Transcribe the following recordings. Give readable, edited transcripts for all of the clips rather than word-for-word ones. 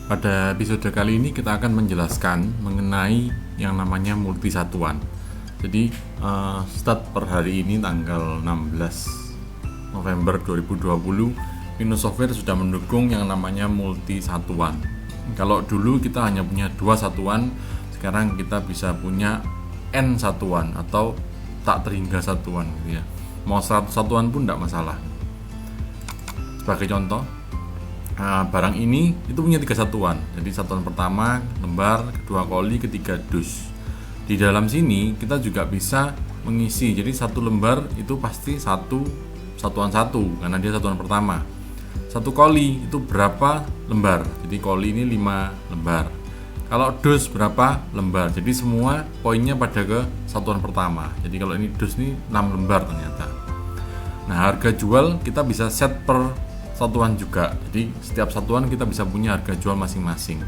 Pada episode kali ini kita akan menjelaskan mengenai yang namanya multisatuan. Jadi start per hari ini tanggal 16 November 2020, Windows Software sudah mendukung yang namanya multisatuan. Kalau dulu kita hanya punya 2 satuan, sekarang kita bisa punya N satuan atau tak terhingga satuan gitu ya. Mau 100 satuan pun tidak masalah. Sebagai contoh, barang ini itu punya 3 satuan. Jadi satuan pertama lembar, kedua koli, ketiga dus. Di dalam sini kita juga bisa mengisi. Jadi satu lembar itu pasti satuan satu karena dia satuan pertama. Satu koli itu berapa lembar? Jadi koli ini 5 lembar. Kalau dus berapa lembar? Jadi semua poinnya pada ke satuan pertama. Jadi kalau ini dus ini 6 lembar ternyata. Nah, harga jual kita bisa set per satuan juga. Jadi setiap satuan kita bisa punya harga jual masing-masing.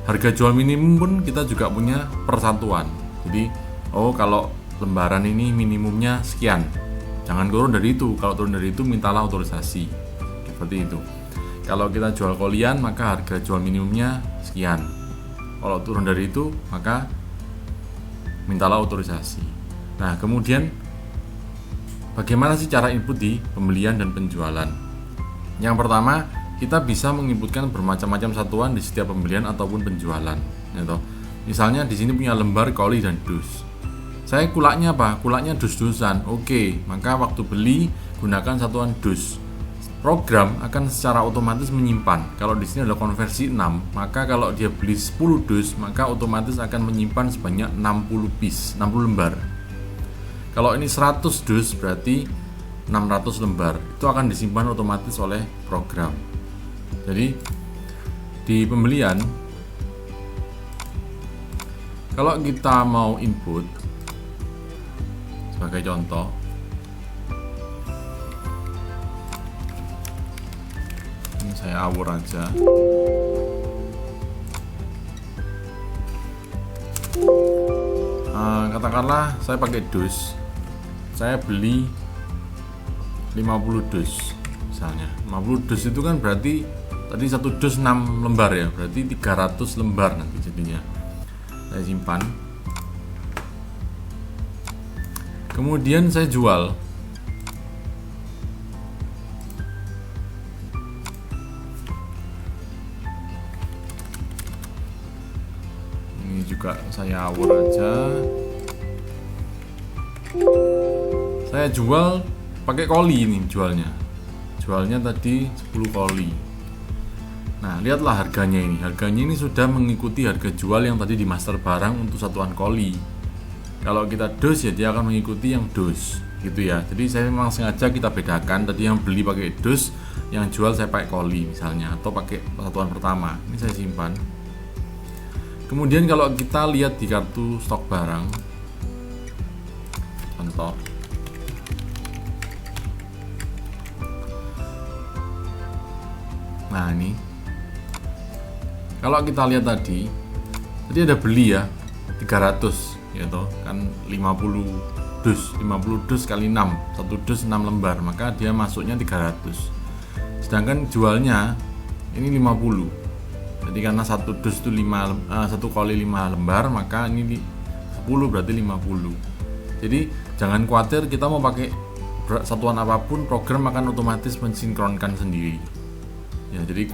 Harga jual minimum pun kita juga punya per satuan. Jadi kalau lembaran ini minimumnya sekian, jangan turun dari itu. Kalau turun dari itu mintalah otorisasi. Seperti itu. Kalau kita jual kolian maka harga jual minimumnya sekian. Kalau turun dari itu maka mintalah otorisasi. Nah, kemudian bagaimana sih cara input di pembelian dan penjualan? Yang pertama, kita bisa menginputkan bermacam-macam satuan di setiap pembelian ataupun penjualan. Gitu. Misalnya di sini punya lembar, koli, dan dus. Saya kulaknya apa? Kulaknya dus-dusan. Oke, maka waktu beli gunakan satuan dus. Program akan secara otomatis menyimpan. Kalau di sini adalah konversi 6, maka kalau dia beli 10 dus, maka otomatis akan menyimpan sebanyak 60 lembar. Kalau ini 100 dus berarti 600 lembar, itu akan disimpan otomatis oleh program. Jadi di pembelian, kalau kita mau input sebagai contoh, ini saya awur aja. Katakanlah saya pakai dus, saya beli 50 dus misalnya. 50 dus itu kan berarti tadi satu dus 6 lembar ya, berarti 300 lembar nanti jadinya. Saya simpan. Kemudian saya jual. Ini juga saya awur aja. Saya jual pakai koli ini jualnya tadi 10 koli. Nah, lihatlah harganya ini. Harganya ini sudah mengikuti harga jual yang tadi di master barang untuk satuan koli. Kalau kita dus ya dia akan mengikuti yang dus gitu ya. Jadi saya memang sengaja kita bedakan, tadi yang beli pakai dus, yang jual saya pakai koli misalnya, atau pakai satuan pertama. Ini saya simpan. Kemudian kalau kita lihat di kartu stok barang, contoh, nah ini kalau kita lihat tadi ada beli ya 300 gitu kan, 50 dus kali 6, satu dus 6 lembar, maka dia masuknya 300. Sedangkan jualnya ini 50. Jadi karena satu dus itu 1 kali 5 lembar, maka ini 10 berarti 50. Jadi jangan khawatir, kita mau pakai satuan apapun, program akan otomatis mensinkronkan sendiri. Ya, jadi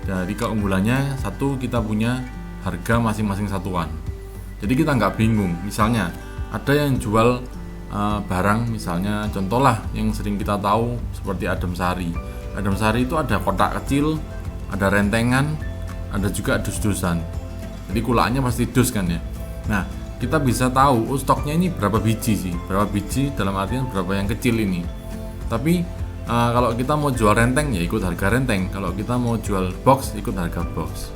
dari keunggulannya satu, kita punya harga masing-masing satuan. Jadi kita nggak bingung. Misalnya ada yang jual barang, misalnya contohlah yang sering kita tahu seperti Adem Sari. Adem Sari itu ada kotak kecil, ada rentengan, ada juga dus-dusan. Jadi kulaknya pasti dus kan ya. Nah, kita bisa tahu stoknya ini berapa biji sih, berapa biji dalam artian berapa yang kecil ini. Tapi kalau kita mau jual renteng ya ikut harga renteng, kalau kita mau jual box ikut harga box.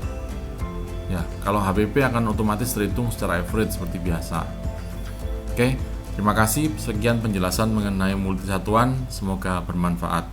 Ya, kalau HPP akan otomatis terhitung secara average seperti biasa. Oke, terima kasih. Sekian penjelasan mengenai multisatuan, semoga bermanfaat.